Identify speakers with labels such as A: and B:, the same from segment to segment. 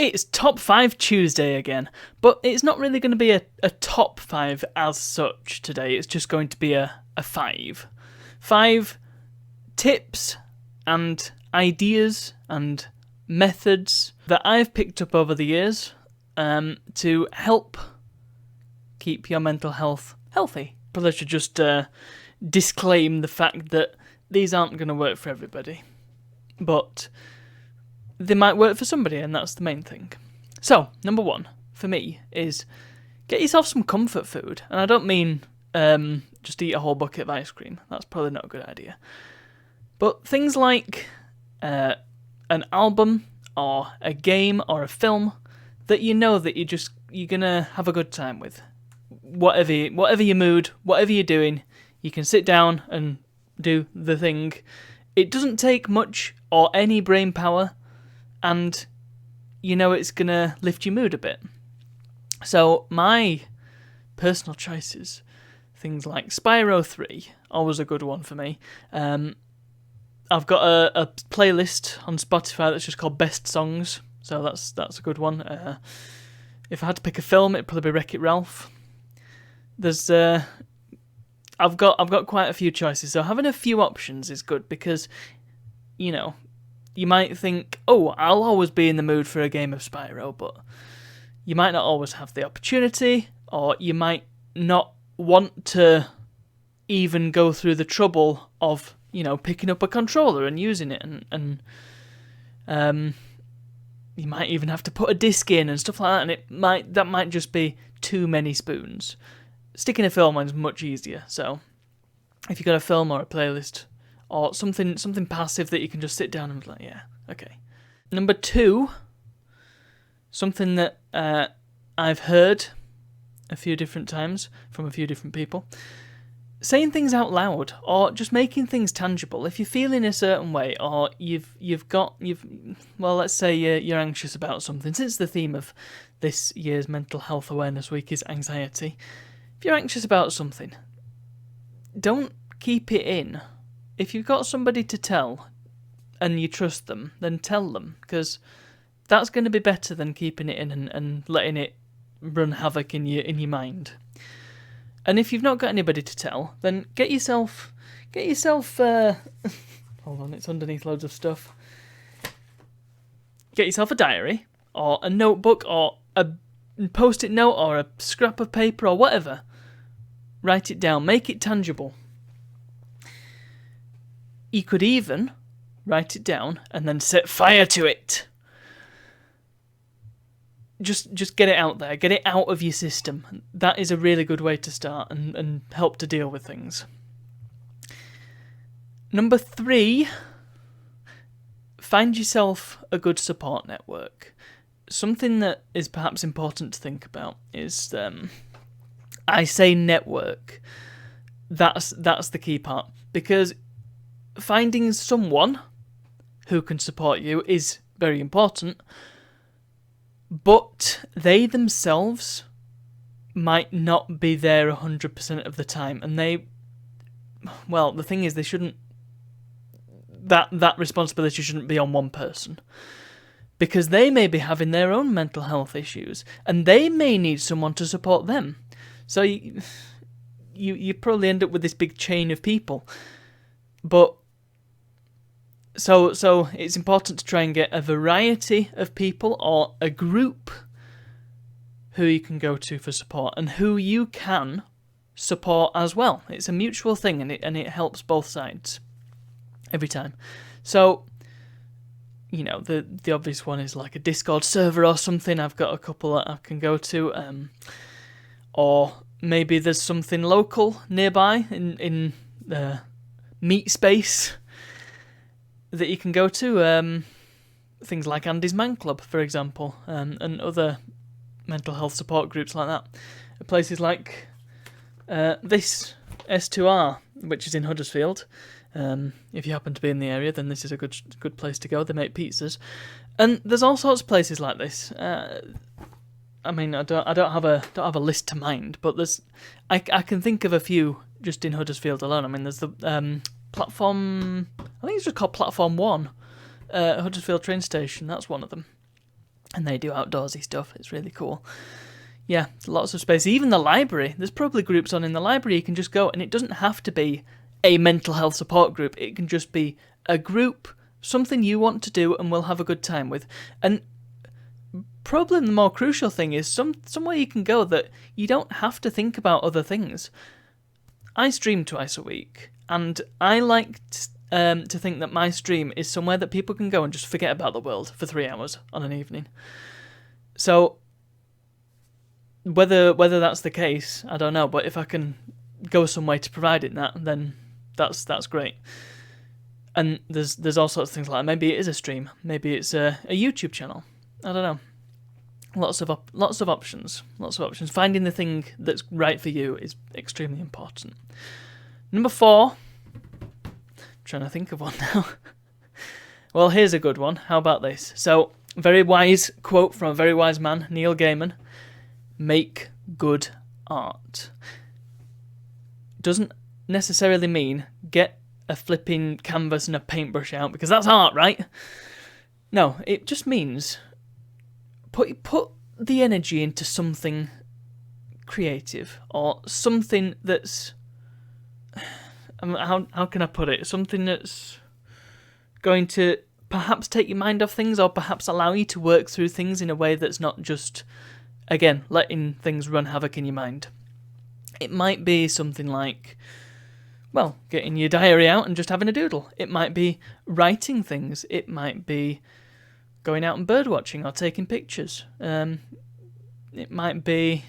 A: It's Top 5 Tuesday again, but it's not really going to be a top 5 as such today. It's just going to be a 5. 5 tips and ideas and methods that I've picked up over the years to help keep your mental health healthy. But I should just disclaim the fact that these aren't going to work for everybody. But they might work for somebody, and that's the main thing. So, number 1 for me is get yourself some comfort food. And I don't mean just eat a whole bucket of ice cream. That's probably not a good idea. But things like an album or a game or a film that you know that you're gonna have a good time with. Whatever your mood, whatever you're doing, you can sit down and do the thing. It doesn't take much or any brain power, and you know it's gonna lift your mood a bit. So my personal choices, things like Spyro 3, always a good one for me. I've got a playlist on Spotify that's just called Best Songs, so that's a good one. If I had to pick a film, it'd probably be Wreck-It Ralph. I've got quite a few choices, so having a few options is good because, you know, you might think, oh, I'll always be in the mood for a game of Spyro, but you might not always have the opportunity, or you might not want to even go through the trouble of, you know, picking up a controller and using it, and you might even have to put a disc in and stuff like that, and that might just be too many spoons. Sticking a film on is much easier, so if you've got a film or a playlist or something passive that you can just sit down and be like, yeah, okay. Number 2, something that I've heard a few different times from a few different people, saying things out loud or just making things tangible. If you're feeling a certain way, or let's say you're anxious about something, since the theme of this year's Mental Health Awareness Week is anxiety. If you're anxious about something, don't keep it in. If you've got somebody to tell and you trust them, then tell them, because that's going to be better than keeping it in and letting it run havoc in your mind. And if you've not got anybody to tell, then get yourself hold on, it's underneath loads of stuff. Get yourself a diary or a notebook or a post-it note or a scrap of paper or whatever. Write it down, make it tangible. You could even write it down and then set fire to it. Just get it out there. Get it out of your system. That is a really good way to start and help to deal with things. Number 3, find yourself a good support network. Something that is perhaps important to think about is, I say network. That's the key part, because finding someone who can support you is very important, but they themselves might not be there 100% of the time, and the thing is, they shouldn't. That responsibility shouldn't be on one person, because they may be having their own mental health issues, and they may need someone to support them. So you probably end up with this big chain of people, but. So it's important to try and get a variety of people or a group who you can go to for support and who you can support as well. It's a mutual thing, and it helps both sides every time. So, you know, the obvious one is like a Discord server or something. I've got a couple that I can go to, or maybe there's something local nearby in the meat space that you can go to, things like Andy's Man Club, for example, and other mental health support groups like that. Places like this S2R, which is in Huddersfield. If you happen to be in the area, then this is a good place to go. They make pizzas, and there's all sorts of places like this. I mean, I don't have a list to mind, but I can think of a few just in Huddersfield alone. I mean, there's the platform. I think it's just called Platform 1, Huddersfield train station. That's one of them. and they do outdoorsy stuff. It's really cool. Yeah, lots of space. Even the library. There's probably groups on in the library you can just go, and it doesn't have to be a mental health support group. It can just be a group, something you want to do and will have a good time with. And probably the more crucial thing is somewhere you can go that you don't have to think about other things. I stream twice a week, and I like to think that my stream is somewhere that people can go and just forget about the world for 3 hours on an evening. So whether that's the case, I don't know, but if I can go some way to provide it that, then that's great. And there's all sorts of things like that. Maybe it is a stream, maybe it's a YouTube channel. I don't know. Lots of options. Finding the thing that's right for you is extremely important. Number 4. I'm trying to think of one now. Well, here's a good one. How about this? So, very wise quote from a very wise man, Neil Gaiman. Make good art. Doesn't necessarily mean get a flipping canvas and a paintbrush out, because that's art, right? No, it just means put the energy into something creative, or something that's, how can I put it? Something that's going to perhaps take your mind off things, or perhaps allow you to work through things in a way that's not just, again, letting things run havoc in your mind. It might be something like, well, getting your diary out and just having a doodle. It might be writing things. It might be going out and bird watching or taking pictures. It might be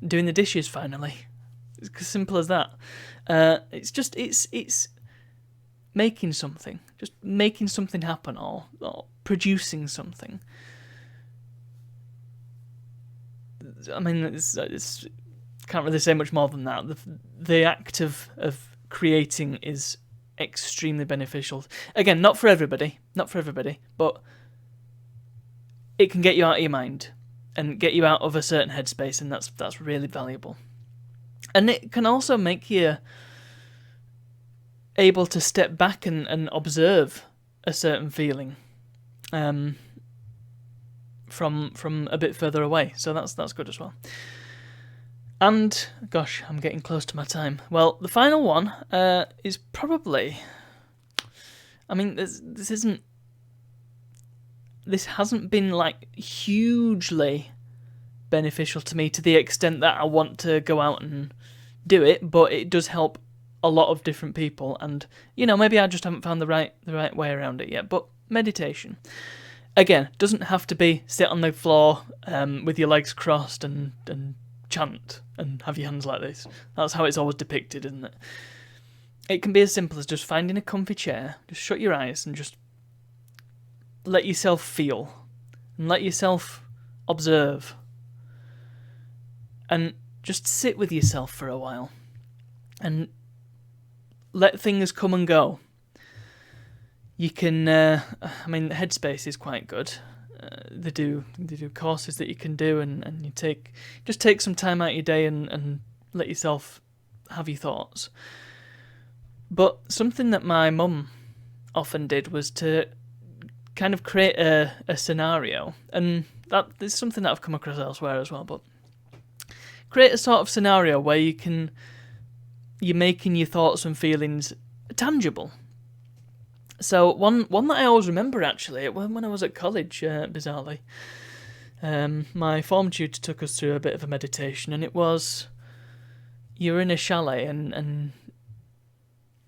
A: doing the dishes finally. It's as simple as that. It's making something. Just making something happen, or producing something. I mean, it's can't really say much more than that. The act of creating is extremely beneficial. Again, not for everybody, but it can get you out of your mind and get you out of a certain headspace, and that's really valuable. And it can also make you able to step back and observe a certain feeling from a bit further away. So that's good as well. And, gosh, I'm getting close to my time. Well, the final one is probably, I mean, this hasn't been, like, hugely beneficial to me to the extent that I want to go out and do it, but it does help a lot of different people, and, you know, maybe I just haven't found the right way around it yet. But meditation, again, doesn't have to be sit on the floor with your legs crossed and chant and have your hands like this. That's how it's always depicted, isn't it? It can be as simple as just finding a comfy chair, just shut your eyes and just let yourself feel and let yourself observe and just sit with yourself for a while and let things come and go. You can, I mean, Headspace is quite good. They do courses that you can do, and you take some time out of your day and let yourself have your thoughts. But something that my mum often did was to kind of create a scenario, and that is something that I've come across elsewhere as well, but create a sort of scenario where you're making your thoughts and feelings tangible. So one that I always remember, actually, when I was at college, bizarrely, my form tutor took us through a bit of a meditation, and it was, you were in a chalet, and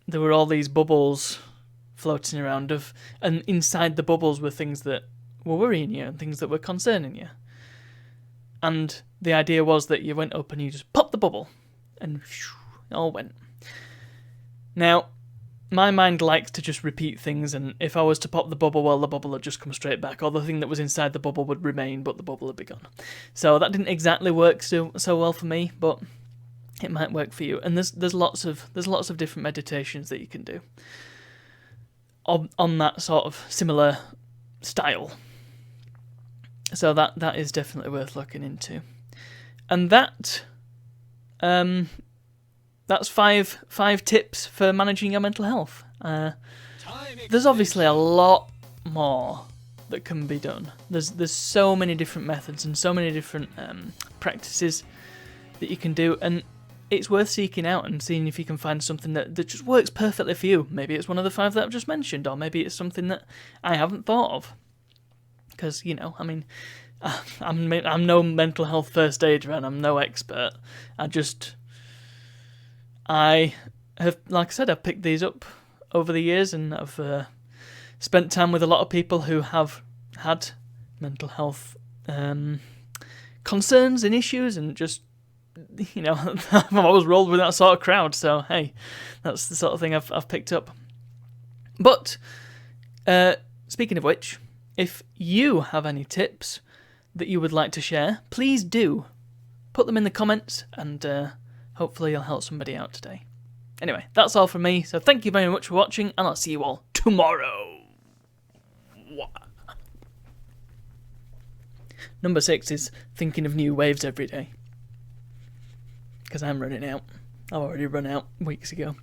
A: there were all these bubbles floating around, and inside the bubbles were things that were worrying you and things that were concerning you. And the idea was that you went up and you just popped the bubble, and it all went. Now, my mind likes to just repeat things, and if I was to pop the bubble, well, the bubble would just come straight back, or the thing that was inside the bubble would remain, but the bubble would be gone. So that didn't exactly work so well for me, but it might work for you. And there's lots of different meditations that you can do on that sort of similar style. So that is definitely worth looking into. And that's 5 tips for managing your mental health. There's obviously a lot more that can be done. There's so many different methods and so many different practices that you can do, and it's worth seeking out and seeing if you can find something that just works perfectly for you. Maybe it's one of the 5 that I've just mentioned, or maybe it's something that I haven't thought of. Because, I mean, I'm no mental health first aider and I'm no expert. I have, like I said, I've picked these up over the years, and I've spent time with a lot of people who have had mental health concerns and issues, and just, I've always rolled with that sort of crowd, so hey, that's the sort of thing I've picked up. But, speaking of which, if you have any tips that you would like to share, please do put them in the comments, and hopefully you'll help somebody out today. Anyway, that's all from me, so thank you very much for watching, and I'll see you all tomorrow. Number 6 is thinking of new waves every day. Because I'm running out. I've already run out weeks ago.